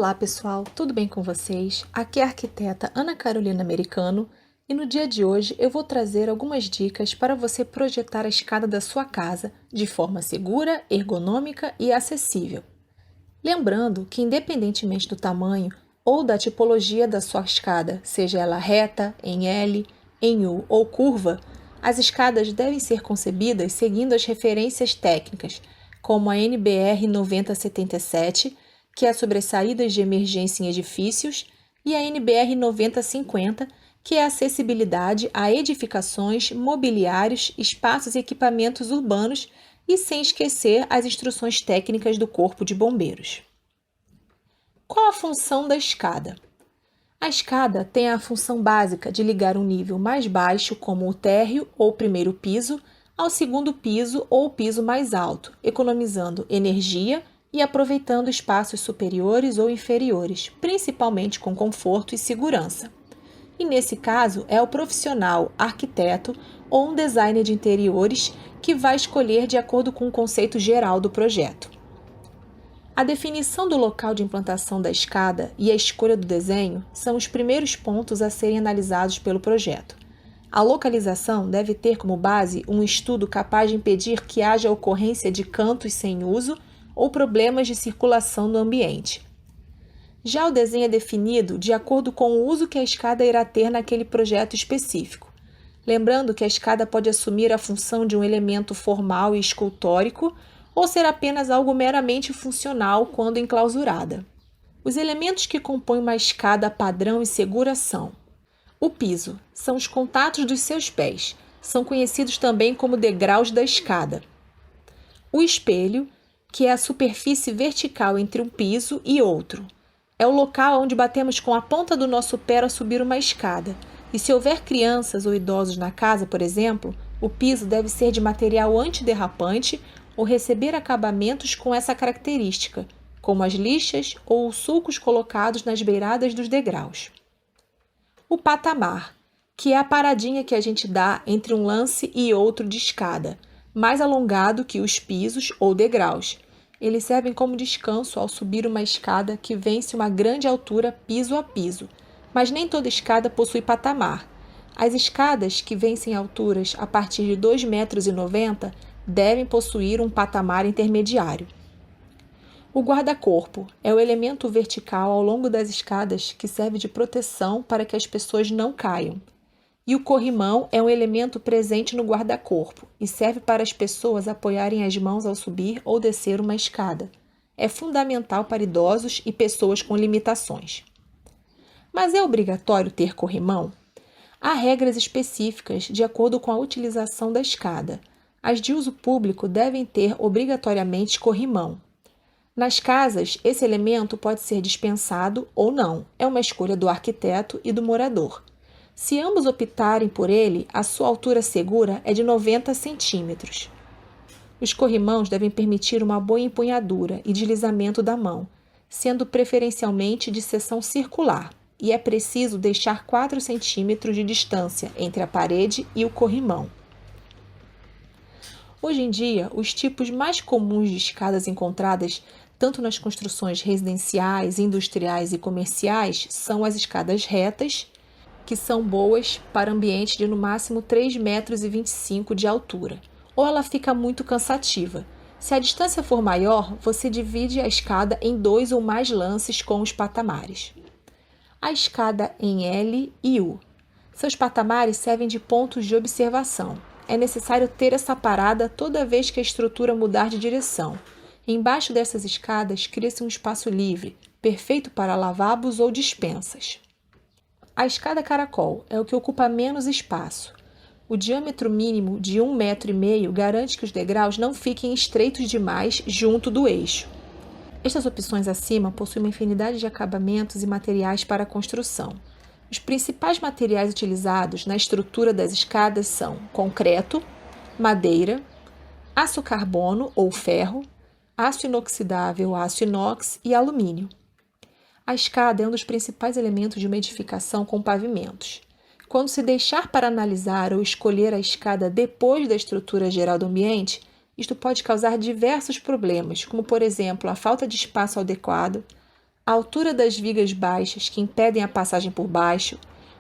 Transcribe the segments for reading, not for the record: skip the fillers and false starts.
Olá pessoal, tudo bem com vocês? Aqui é a arquiteta Ana Carolina Americano e no dia de hoje eu vou trazer algumas dicas para você projetar a escada da sua casa de forma segura, ergonômica e acessível. Lembrando que independentemente do tamanho ou da tipologia da sua escada, seja ela reta, em L, em U ou curva, as escadas devem ser concebidas seguindo as referências técnicas, como a NBR 9077, que é sobre as saídas de emergência em edifícios, e a NBR 9050, que é a acessibilidade a edificações, mobiliários, espaços e equipamentos urbanos, e sem esquecer as instruções técnicas do Corpo de Bombeiros. Qual a função da escada? A escada tem a função básica de ligar um nível mais baixo, como o térreo ou primeiro piso, ao segundo piso ou piso mais alto, economizando energia e aproveitando espaços superiores ou inferiores, principalmente com conforto e segurança. E nesse caso é o profissional, arquiteto ou um designer de interiores que vai escolher de acordo com o conceito geral do projeto. A definição do local de implantação da escada e a escolha do desenho são os primeiros pontos a serem analisados pelo projeto. A localização deve ter como base um estudo capaz de impedir que haja ocorrência de cantos sem uso ou problemas de circulação no ambiente. Já o desenho é definido de acordo com o uso que a escada irá ter naquele projeto específico. Lembrando que a escada pode assumir a função de um elemento formal e escultórico ou ser apenas algo meramente funcional quando enclausurada. Os elementos que compõem uma escada padrão e segura são: o piso, são os contatos dos seus pés, são conhecidos também como degraus da escada. O espelho, que é a superfície vertical entre um piso e outro. É o local onde batemos com a ponta do nosso pé ao subir uma escada. E se houver crianças ou idosos na casa, por exemplo, o piso deve ser de material antiderrapante ou receber acabamentos com essa característica, como as lixas ou os sulcos colocados nas beiradas dos degraus. O patamar, que é a paradinha que a gente dá entre um lance e outro de escada, mais alongado que os pisos ou degraus. Eles servem como descanso ao subir uma escada que vence uma grande altura piso a piso, mas nem toda escada possui patamar. As escadas que vencem alturas a partir de 2,90 m devem possuir um patamar intermediário. O guarda-corpo é o elemento vertical ao longo das escadas que serve de proteção para que as pessoas não caiam. E o corrimão é um elemento presente no guarda-corpo e serve para as pessoas apoiarem as mãos ao subir ou descer uma escada. É fundamental para idosos e pessoas com limitações. Mas é obrigatório ter corrimão? Há regras específicas de acordo com a utilização da escada. As de uso público devem ter obrigatoriamente corrimão. Nas casas, esse elemento pode ser dispensado ou não. É uma escolha do arquiteto e do morador. Se ambos optarem por ele, a sua altura segura é de 90 centímetros. Os corrimãos devem permitir uma boa empunhadura e deslizamento da mão, sendo preferencialmente de seção circular, e é preciso deixar 4 centímetros de distância entre a parede e o corrimão. Hoje em dia, os tipos mais comuns de escadas encontradas tanto nas construções residenciais, industriais e comerciais são as escadas retas, que são boas para ambientes de no máximo 3,25 m de altura, ou ela fica muito cansativa. Se a distância for maior, você divide a escada em 2 ou mais lances com os patamares. A escada em L e U. Seus patamares servem de pontos de observação. É necessário ter essa parada toda vez que a estrutura mudar de direção. Embaixo dessas escadas cria-se um espaço livre, perfeito para lavabos ou dispensas. A escada caracol é o que ocupa menos espaço. O diâmetro mínimo de 1,5 m garante que os degraus não fiquem estreitos demais junto do eixo. Estas opções acima possuem uma infinidade de acabamentos e materiais para a construção. Os principais materiais utilizados na estrutura das escadas são concreto, madeira, aço carbono ou ferro, aço inoxidável, aço inox e alumínio. A escada é um dos principais elementos de uma edificação com pavimentos. Quando se deixar para analisar ou escolher a escada depois da estrutura geral do ambiente, isto pode causar diversos problemas, como, por exemplo, a falta de espaço adequado, a altura das vigas baixas que impedem a passagem por baixo,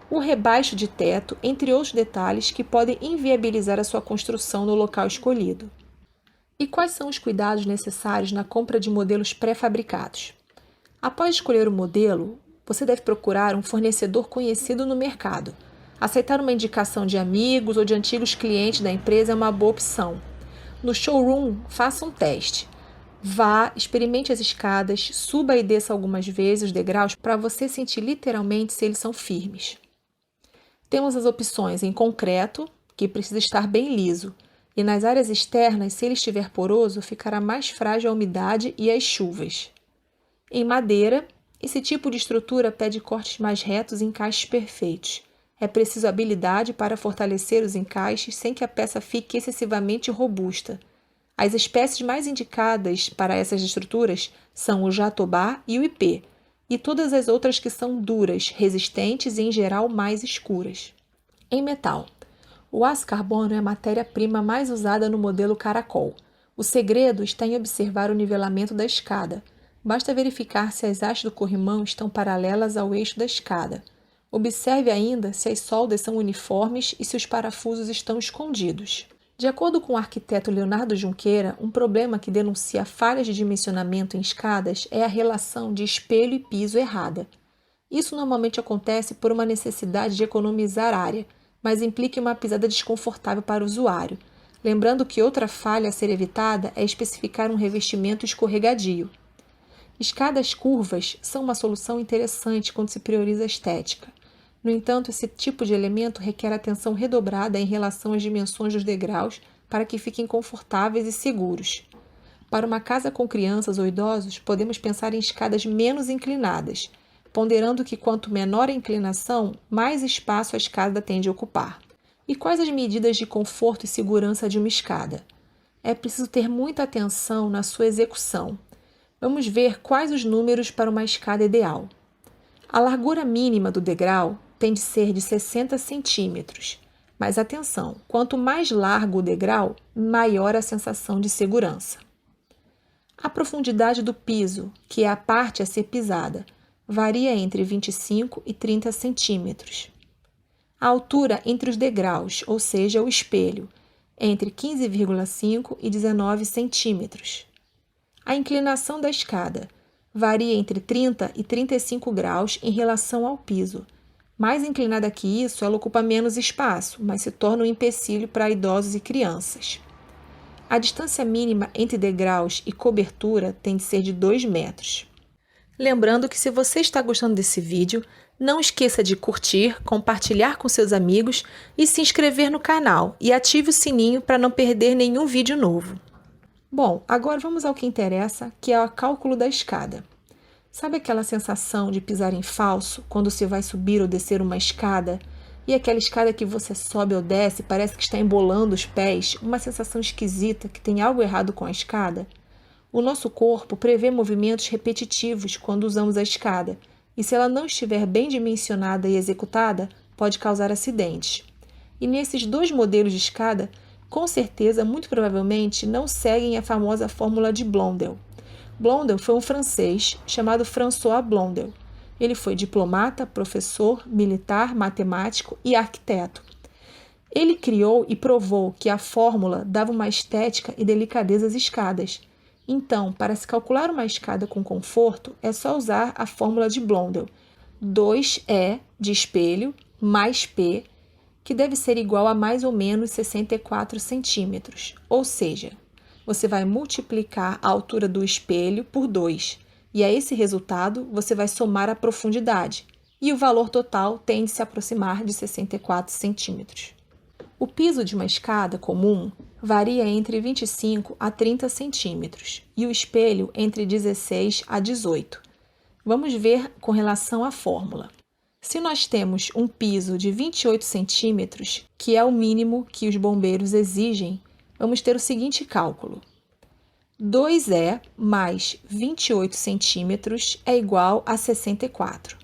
o rebaixo de teto, entre outros detalhes que podem inviabilizar a sua construção no local escolhido. E quais são os cuidados necessários na compra de modelos pré-fabricados? Após escolher o modelo, você deve procurar um fornecedor conhecido no mercado. Aceitar uma indicação de amigos ou de antigos clientes da empresa é uma boa opção. No showroom, faça um teste. Vá, experimente as escadas, suba e desça algumas vezes os degraus para você sentir literalmente se eles são firmes. Temos as opções em concreto, que precisa estar bem liso, e nas áreas externas, se ele estiver poroso, ficará mais frágil à umidade e às chuvas. Em madeira, esse tipo de estrutura pede cortes mais retos e encaixes perfeitos. É preciso habilidade para fortalecer os encaixes sem que a peça fique excessivamente robusta. As espécies mais indicadas para essas estruturas são o jatobá e o ipê, e todas as outras que são duras, resistentes e, em geral, mais escuras. Em metal, o aço carbono é a matéria-prima mais usada no modelo caracol. O segredo está em observar o nivelamento da escada. Basta verificar se as hastes do corrimão estão paralelas ao eixo da escada. Observe ainda se as soldas são uniformes e se os parafusos estão escondidos. De acordo com o arquiteto Leonardo Junqueira, um problema que denuncia falhas de dimensionamento em escadas é a relação de espelho e piso errada. Isso normalmente acontece por uma necessidade de economizar área, mas implica uma pisada desconfortável para o usuário. Lembrando que outra falha a ser evitada é especificar um revestimento escorregadio. Escadas curvas são uma solução interessante quando se prioriza a estética. No entanto, esse tipo de elemento requer atenção redobrada em relação às dimensões dos degraus para que fiquem confortáveis e seguros. Para uma casa com crianças ou idosos, podemos pensar em escadas menos inclinadas, ponderando que quanto menor a inclinação, mais espaço a escada tende a ocupar. E quais as medidas de conforto e segurança de uma escada? É preciso ter muita atenção na sua execução. Vamos ver quais os números para uma escada ideal. A largura mínima do degrau tem de ser de 60 centímetros. Mas atenção, quanto mais largo o degrau, maior a sensação de segurança. A profundidade do piso, que é a parte a ser pisada, varia entre 25 e 30 centímetros. A altura entre os degraus, ou seja, o espelho, entre 15,5 e 19 centímetros. A inclinação da escada varia entre 30 e 35 graus em relação ao piso. Mais inclinada que isso, ela ocupa menos espaço, mas se torna um empecilho para idosos e crianças. A distância mínima entre degraus e cobertura tem de ser de 2 metros. Lembrando que se você está gostando desse vídeo, não esqueça de curtir, compartilhar com seus amigos e se inscrever no canal e ative o sininho para não perder nenhum vídeo novo. Bom, agora vamos ao que interessa, que é o cálculo da escada. Sabe aquela sensação de pisar em falso quando se vai subir ou descer uma escada? E aquela escada que você sobe ou desce parece que está embolando os pés, uma sensação esquisita que tem algo errado com a escada? O nosso corpo prevê movimentos repetitivos quando usamos a escada, e se ela não estiver bem dimensionada e executada, pode causar acidentes. E nesses dois modelos de escada, com certeza, muito provavelmente, não seguem a famosa fórmula de Blondel. Blondel foi um francês chamado François Blondel. Ele foi diplomata, professor, militar, matemático e arquiteto. Ele criou e provou que a fórmula dava uma estética e delicadeza às escadas. Então, para se calcular uma escada com conforto, é só usar a fórmula de Blondel, 2E de espelho mais P, que deve ser igual a mais ou menos 64 centímetros. Ou seja, você vai multiplicar a altura do espelho por 2, e a esse resultado você vai somar a profundidade, e o valor total tende a se aproximar de 64 centímetros. O piso de uma escada comum varia entre 25 a 30 centímetros e o espelho entre 16 a 18. Vamos ver com relação à fórmula. Se nós temos um piso de 28 centímetros, que é o mínimo que os bombeiros exigem, vamos ter o seguinte cálculo. 2E mais 28 centímetros é igual a 64.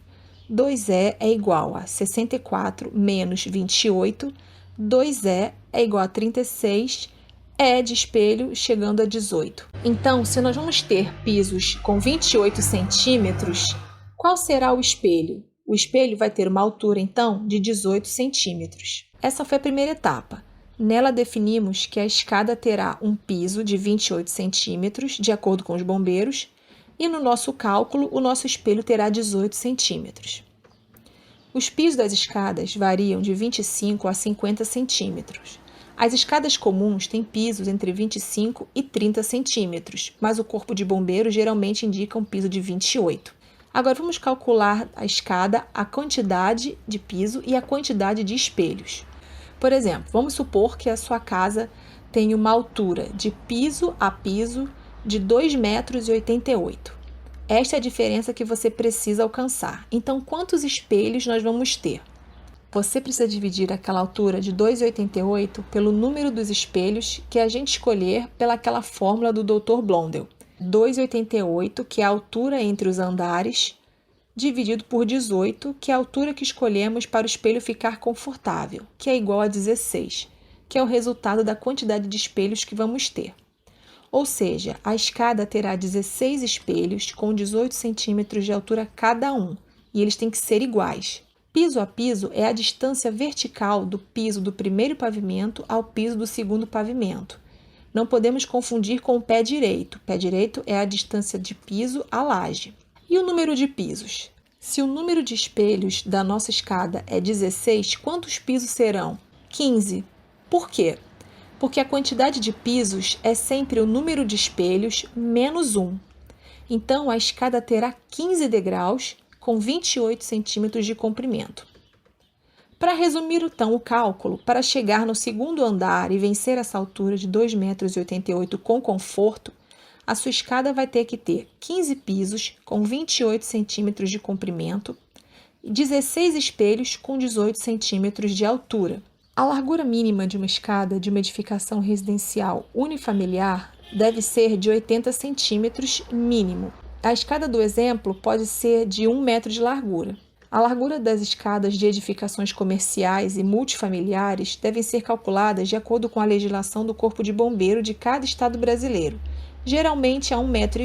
2E é igual a 64 menos 28. 2E é igual a 36 é de espelho chegando a 18. Então, se nós vamos ter pisos com 28 centímetros, qual será o espelho? O espelho vai ter uma altura, então, de 18 centímetros. Essa foi a primeira etapa. Nela definimos que a escada terá um piso de 28 centímetros, de acordo com os bombeiros, e no nosso cálculo, o nosso espelho terá 18 centímetros. Os pisos das escadas variam de 25 a 50 centímetros. As escadas comuns têm pisos entre 25 e 30 centímetros, mas o corpo de bombeiro geralmente indica um piso de 28. Agora vamos calcular a escada, a quantidade de piso e a quantidade de espelhos. Por exemplo, vamos supor que a sua casa tem uma altura de piso a piso de 2,88 metros. Esta é a diferença que você precisa alcançar. Então, quantos espelhos nós vamos ter? Você precisa dividir aquela altura de 2,88 pelo número dos espelhos que a gente escolher pelaquela fórmula do Dr. Blondel. 2,88, que é a altura entre os andares, dividido por 18, que é a altura que escolhemos para o espelho ficar confortável, que é igual a 16, que é o resultado da quantidade de espelhos que vamos ter. Ou seja, a escada terá 16 espelhos com 18 centímetros de altura cada um, e eles têm que ser iguais. Piso a piso é a distância vertical do piso do primeiro pavimento ao piso do segundo pavimento. Não podemos confundir com o pé direito. O pé direito é a distância de piso à laje. E o número de pisos? Se o número de espelhos da nossa escada é 16, quantos pisos serão? 15. Por quê? Porque a quantidade de pisos é sempre o número de espelhos menos 1. Então, a escada terá 15 degraus com 28 centímetros de comprimento. Para resumir, então, o cálculo, para chegar no segundo andar e vencer essa altura de 2,88 metros com conforto, a sua escada vai ter que ter 15 pisos com 28 centímetros de comprimento e 16 espelhos com 18 centímetros de altura. A largura mínima de uma escada de uma edificação residencial unifamiliar deve ser de 80 centímetros mínimo. A escada do exemplo pode ser de 1 metro de largura. A largura das escadas de edificações comerciais e multifamiliares devem ser calculadas de acordo com a legislação do Corpo de Bombeiro de cada estado brasileiro, geralmente a 1,20 metro.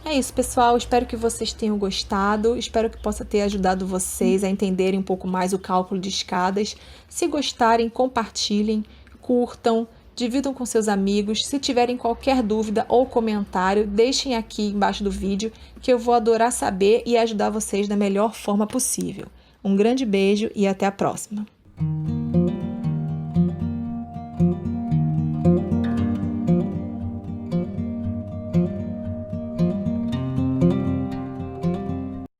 É isso, pessoal. Espero que vocês tenham gostado. Espero que possa ter ajudado vocês a entenderem um pouco mais o cálculo de escadas. Se gostarem, compartilhem, curtam, dividam com seus amigos. Se tiverem qualquer dúvida ou comentário, deixem aqui embaixo do vídeo que eu vou adorar saber e ajudar vocês da melhor forma possível. Um grande beijo e até a próxima!